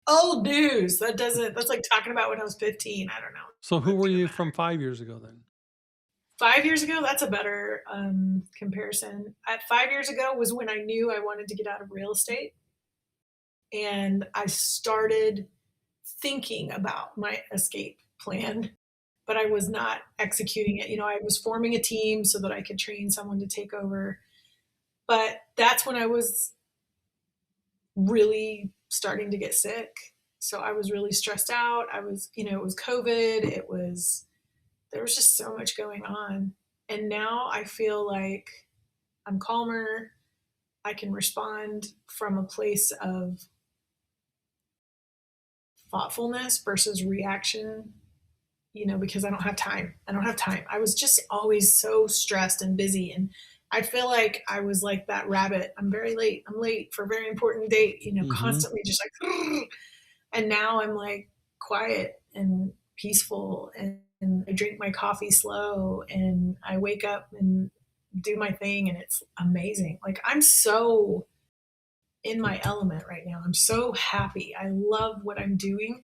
old news. That's like talking about when I was 15. I don't know. So, who It were doesn't you matter. from 5 years ago then? 5 years ago, that's a better comparison. At 5 years ago was when I knew I wanted to get out of real estate. And I started thinking about my escape plan, but I was not executing it. I was forming a team so that I could train someone to take over. But that's when I was really starting to get sick. So I was really stressed out. It was COVID. There was just so much going on. And now I feel like I'm calmer. I can respond from a place of thoughtfulness versus reaction, because I don't have time. I don't have time. I was just always so stressed and busy. And I feel like I was like that rabbit. I'm very late. I'm late for a very important date, Mm-hmm. constantly just like, and now I'm like quiet and peaceful, and I drink my coffee slow and I wake up and do my thing, and it's amazing. Like I'm so in my element right now. I'm so happy. I love what I'm doing.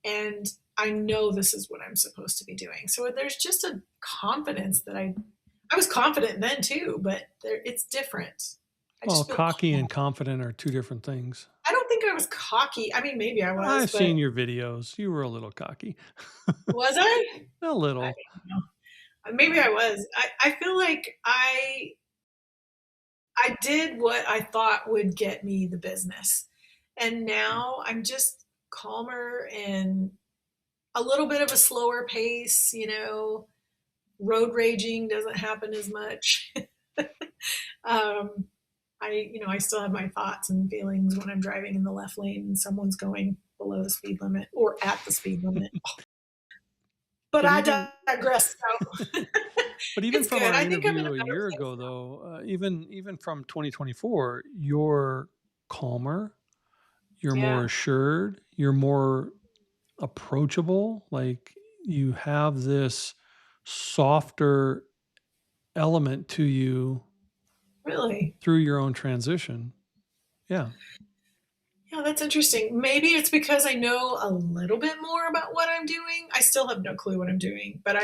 and I know this is what I'm supposed to be doing. So there's just a confidence that I was confident then too, but it's different. I Well, just feel cocky calm. and confident are two different things. I don't think I was cocky. I mean, maybe I was, I've but seen your videos. You were a little cocky. was I? A little. I don't know. Maybe I was. I feel like I did what I thought would get me the business. And now I'm just calmer and a little bit of a slower pace, road raging doesn't happen as much. I still have my thoughts and feelings when I'm driving in the left lane and someone's going below the speed limit or at the speed limit. But But I even digress. So but even it's from good. our I think I'm in a interview a better year place ago, now. though, even from 2024, you're calmer, you're more Yeah, assured, you're more approachable. Like you have this softer element to you really. through your own transition. Yeah. Yeah, that's interesting. Maybe it's because I know a little bit more about what I'm doing. I still have no clue what I'm doing, but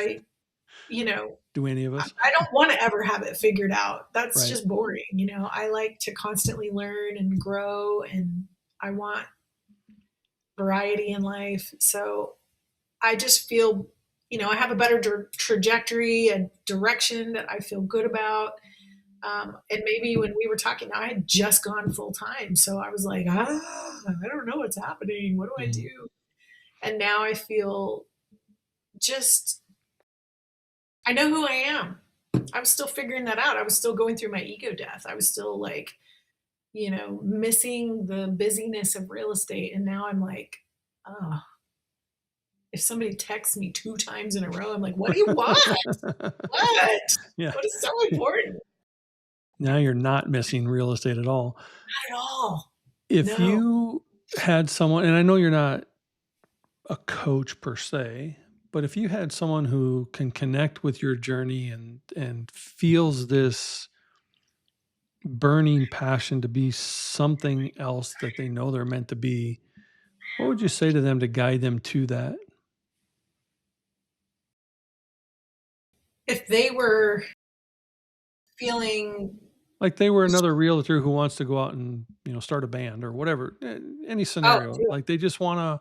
you know, Do any of us? I don't want to ever have it figured out. That's Right. just boring. I like to constantly learn and grow, and I want variety in life. So I just feel, I have a better trajectory, a direction that I feel good about. And maybe when we were talking, I had just gone full time. So I was like, I don't know what's happening. What do I Mhm. do? And now I feel just, I know who I am. I was still figuring that out. I was still going through my ego death. I was still like, missing the busyness of real estate. And now I'm like, oh, if somebody texts me 2 times in a row, I'm like, what do you want? What? Yeah. What is so important? Now you're not missing real estate at all. Not at all. If No. you had someone, and I know you're not a coach per se, but if you had someone who can connect with your journey and feels this burning passion to be something else that they know they're meant to be, what would you say to them to guide them to that? If they were feeling, Like they were another realtor who wants to go out and, start a band or whatever, any oh, scenario. do it. Like they just want to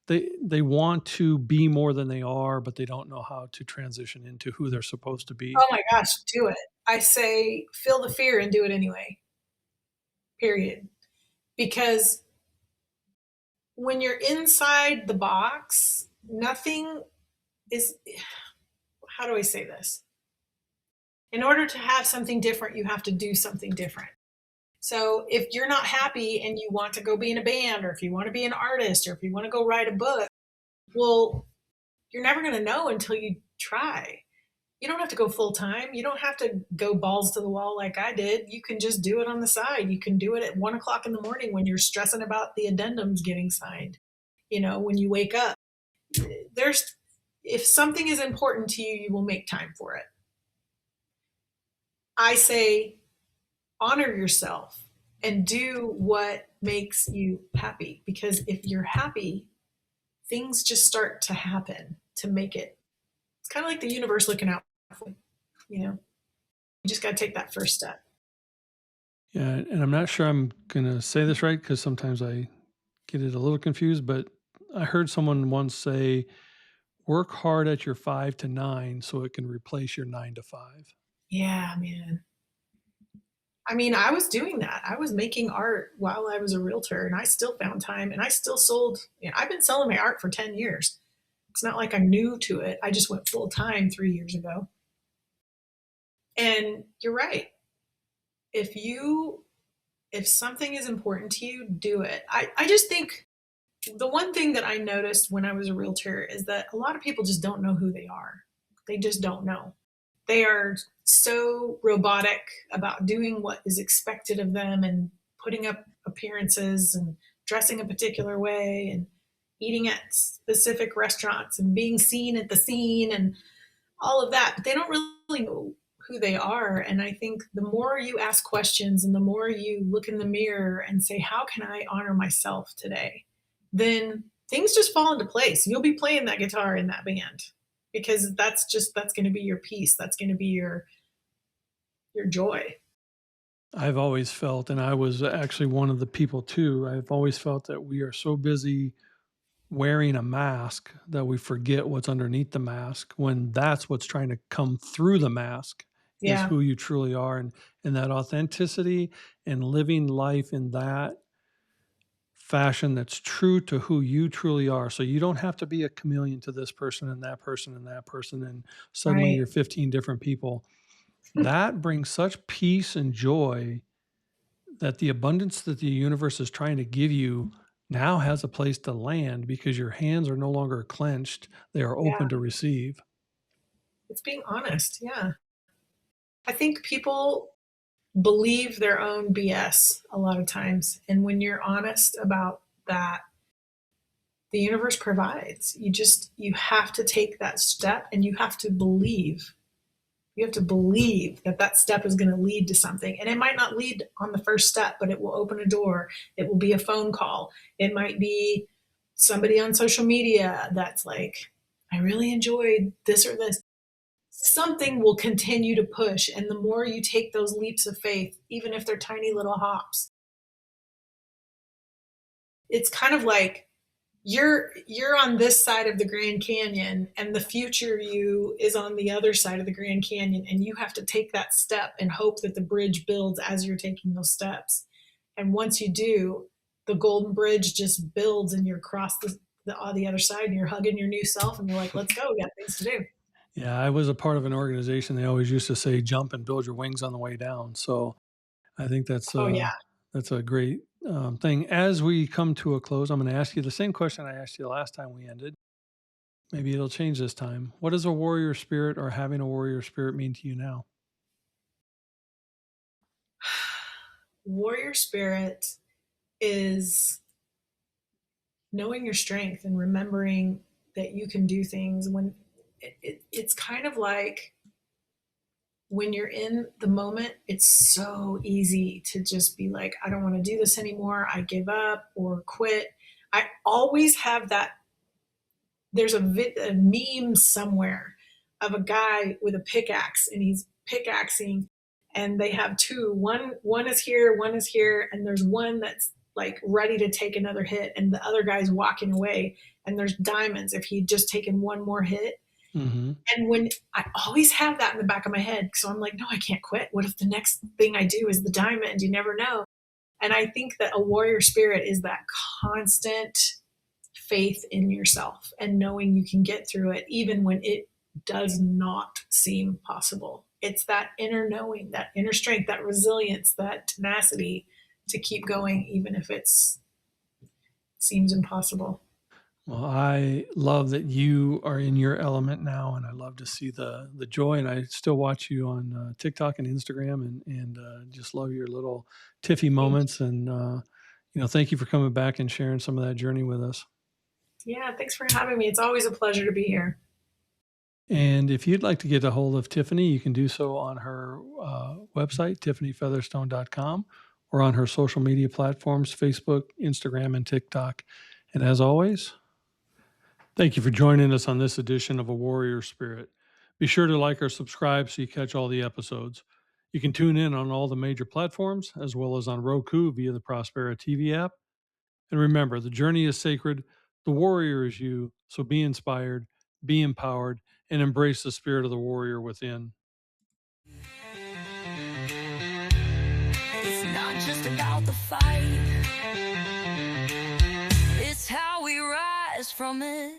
they want to be more than they are, but they don't know how to transition into who they're supposed to be. Oh my gosh, do it. I say, feel the fear and do it anyway, period. Because when you're inside the box, nothing is, how do I say this? In order to have something different, you have to do something different. So if you're not happy and you want to go be in a band, or if you want to be an artist, or if you want to go write a book, well, you're never going to know until you try. You don't have to go full time. You don't have to go balls to the wall like I did. You can just do it on the side. You can do it at 1 o'clock in the morning when you're stressing about the addendums getting signed. When you wake up, there's, if something is important to you, you will make time for it. I say, honor yourself and do what makes you happy, because if you're happy, things just start to happen to make it. It's kind of like the universe looking out for you. You just got to take that first step. Yeah, and I'm not sure I'm gonna say this right because sometimes I get it a little confused, but I heard someone once say, "Work hard at your 5 to 9 so it can replace your 9 to 5." Yeah, man. I mean, I was doing that. I was making art while I was a realtor, and I still found time, and I still sold. I've been selling my art for 10 years. It's not like I'm new to it. I just went full time 3 years ago. And you're right. If something is important to you, do it. I just think the one thing that I noticed when I was a realtor is that a lot of people just don't know who they are. They just don't know. They are so robotic about doing what is expected of them and putting up appearances and dressing a particular way and eating at specific restaurants and being seen at the scene and all of that. But they don't really know who they are. And I think the more you ask questions and the more you look in the mirror and say, how can I honor myself today? Then things just fall into place. You'll be playing that guitar in that band because that's going to be your peace. That's going to be your joy. I've always felt, and I was actually one of the people too, I've always felt that we are so busy wearing a mask that we forget what's underneath the mask, when that's what's trying to come through the mask is Yeah, who you truly are. And that authenticity and living life in that fashion that's true to who you truly are. So you don't have to be a chameleon to this person and that person and that person, and suddenly right. you're 15 different people. That brings such peace and joy that the abundance that the universe is trying to give you now has a place to land, because your hands are no longer clenched. They are Yeah, open to receive. it's being honest. Yeah. I think people believe their own BS a lot of times. And when you're honest about that, the universe provides. You have to take that step and you have to believe. You have to believe that that step is going to lead to something. And it might not lead on the first step, but it will open a door. It will be a phone call. It might be somebody on social media that's like, I really enjoyed this or this. Something will continue to push. And the more you take those leaps of faith, even if they're tiny little hops, it's kind of like you're on this side of the Grand Canyon and the future you is on the other side of the Grand Canyon, and you have to take that step and hope that the bridge builds as you're taking those steps. And once you do, the golden bridge just builds and you're across the other side and you're hugging your new self and you're like, let's go, we got things to do. Yeah, I was a part of an organization. They always used to say, "Jump and build your wings on the way down." So I think Oh yeah. that's a great thing. As we come to a close, I'm going to ask you the same question I asked you the last time we ended. Maybe it'll change this time. What does a warrior spirit, or having a warrior spirit, mean to you now? Warrior spirit is knowing your strength and remembering that you can do things when it's kind of like when you're in the moment, it's so easy to just be like, I don't want to do this anymore. I give up or quit. I always have that. There's a meme somewhere of a guy with a pickaxe and he's pickaxing, and they have two. One is here, one is here, and there's one that's like ready to take another hit, and the other guy's walking away. And there's diamonds if he'd just taken one more hit. Mm-hmm. And when I always have that in the back of my head, so I'm like, no, I can't quit. What if the next thing I do is the diamond? You never know. And I think that a warrior spirit is that constant faith in yourself and knowing you can get through it, even when it does not seem possible. It's that inner knowing, that inner strength, that resilience, that tenacity to keep going, even if it seems impossible. Well, I love that you are in your element now, and I love to see the joy. And I still watch you on TikTok and Instagram, and just love your little Tiffy Thank moments. And thank you for coming back and sharing some of that journey with us. you. Yeah, thanks for having me. It's always a pleasure to be here. And if you'd like to get a hold of Tiffany, you can do so on her website, tiffanyfeatherstone.com, or on her social media platforms, Facebook, Instagram, and TikTok. And as always, thank you for joining us on this edition of A Warrior Spirit. Be sure to like or subscribe so you catch all the episodes. You can tune in on all the major platforms, as well as on Roku via the Prospera TV app. And remember, the journey is sacred, the warrior is you, so be inspired, be empowered, and embrace the spirit of the warrior within. It's not just about the fight, it's how we rise from it.